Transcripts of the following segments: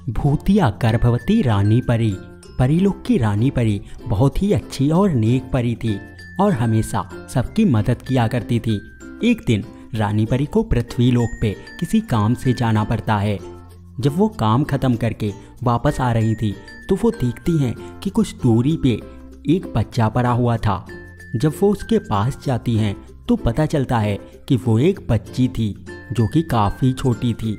भूतिया गर्भवती रानी परी। परीलोक की रानी परी बहुत ही अच्छी और नेक परी थी और हमेशा सबकी मदद किया करती थी। एक दिन रानी परी को पृथ्वीलोक पे किसी काम से जाना पड़ता है। जब वो काम खत्म करके वापस आ रही थी तो वो देखती हैं कि कुछ दूरी पे एक बच्चा पड़ा हुआ था। जब वो उसके पास जाती हैं तो पता चलता है कि वो एक बच्ची थी जो कि काफ़ी छोटी थी।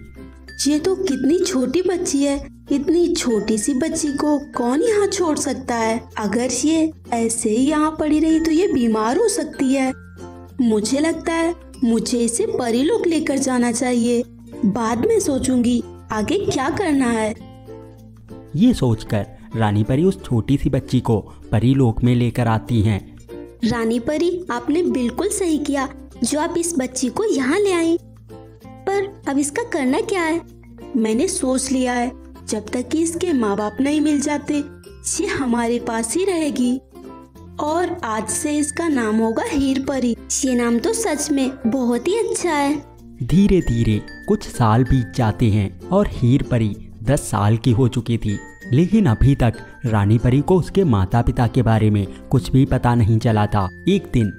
ये तो कितनी छोटी बच्ची है। इतनी छोटी सी बच्ची को कौन यहाँ छोड़ सकता है? अगर ये ऐसे ही यहाँ पड़ी रही तो ये बीमार हो सकती है। मुझे लगता है मुझे इसे परीलोक लेकर जाना चाहिए। बाद में सोचूंगी आगे क्या करना है। ये सोचकर रानी परी उस छोटी सी बच्ची को परीलोक में लेकर आती हैं। रानी परी, आपने बिल्कुल सही किया जो आप इस बच्ची को यहाँ ले आई। पर अब इसका करना क्या है? मैंने सोच लिया है जब तक कि इसके माँ बाप नहीं मिल जाते ये हमारे पास ही रहेगी और आज से इसका नाम होगा हीर परी। ये नाम तो सच में बहुत ही अच्छा है। धीरे धीरे कुछ साल बीत जाते हैं और हीर परी 10 साल की हो चुकी थी, लेकिन अभी तक रानी परी को उसके माता पिता के बारे में कुछ भी पता नहीं चला था। एक दिन,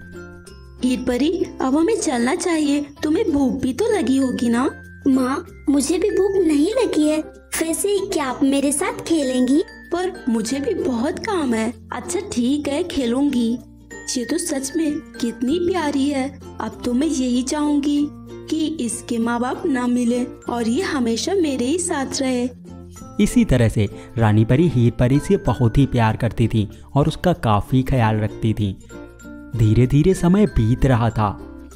हीर परी, अब हमें चलना चाहिए। तुम्हें भूख भी तो लगी होगी ना? माँ, मुझे भी भूख नहीं लगी है। वैसे क्या आप मेरे साथ खेलेंगी? पर मुझे भी बहुत काम है। अच्छा ठीक है, खेलूंगी। ये तो सच में कितनी प्यारी है। अब तो मैं यही चाहूंगी कि इसके माँ बाप ना मिले और ये हमेशा मेरे ही साथ रहे। इसी तरह से रानी परी हीर परी से बहुत ही प्यार करती थी और उसका काफ़ी ख्याल रखती थी। धीरे धीरे समय बीत रहा था।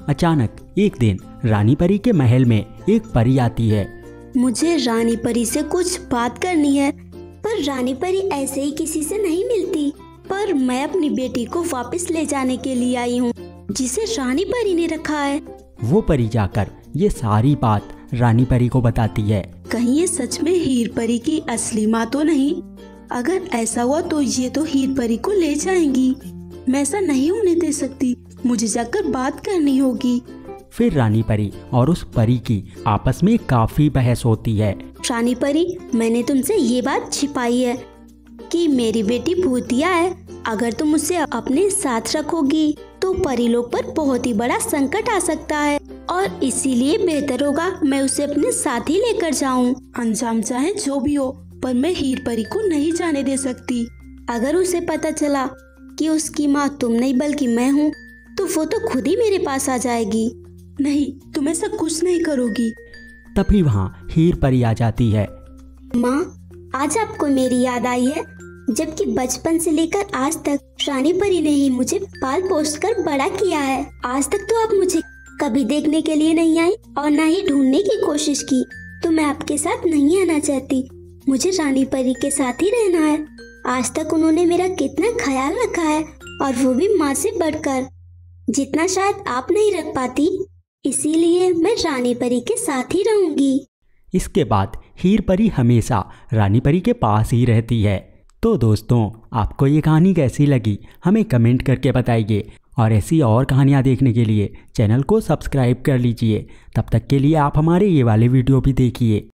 अचानक एक दिन रानी परी के महल में एक परी आती है। मुझे रानी परी से कुछ बात करनी है। पर रानी परी ऐसे ही किसी से नहीं मिलती। पर मैं अपनी बेटी को वापस ले जाने के लिए आई हूँ जिसे रानी परी ने रखा है। वो परी जाकर ये सारी बात रानी परी को बताती है। कहीं ये सच में हीर परी की असली माँ तो नहीं? अगर ऐसा हुआ तो ये तो हीर परी को ले जाएंगी। मैं ऐसा नहीं होने दे सकती। मुझे जाकर बात करनी होगी। फिर रानी परी और उस परी की आपस में काफी बहस होती है। रानी परी, मैंने तुमसे ये बात छिपाई है कि मेरी बेटी भूतिया है। अगर तुम उसे अपने साथ रखोगी तो परीलोक पर बहुत ही बड़ा संकट आ सकता है और इसीलिए बेहतर होगा मैं उसे अपने साथ ही लेकर जाऊं। अंजाम चाहे जो भी हो, पर मैं हीर परी को नहीं जाने दे सकती। अगर उसे पता चला कि उसकी माँ तुम नहीं बल्कि मैं हूँ तो वो तो खुद ही मेरे पास आ जाएगी। नहीं, तुम ऐसा कुछ नहीं करोगी। तभी वहाँ हीर परी आ जाती है। माँ, आज आपको मेरी याद आई है, जबकि बचपन से लेकर आज तक रानी परी ने ही मुझे पाल पोस कर बड़ा किया है। आज तक तो आप मुझे कभी देखने के लिए नहीं आई और ना ही ढूंढने की कोशिश की। तो मैं आपके साथ नहीं आना चाहती। मुझे रानी परी के साथ ही रहना है। आज तक उन्होंने मेरा कितना ख्याल रखा है और वो भी माँ से बढ़कर, जितना शायद आप नहीं रख पाती। इसीलिए मैं रानी परी के साथ ही रहूंगी। इसके बाद हीर परी हमेशा रानी परी के पास ही रहती है। तो दोस्तों, आपको ये कहानी कैसी लगी हमें कमेंट करके बताइए और ऐसी और कहानियाँ देखने के लिए चैनल को सब्सक्राइब कर लीजिए। तब तक के लिए आप हमारे ये वाले वीडियो भी देखिए।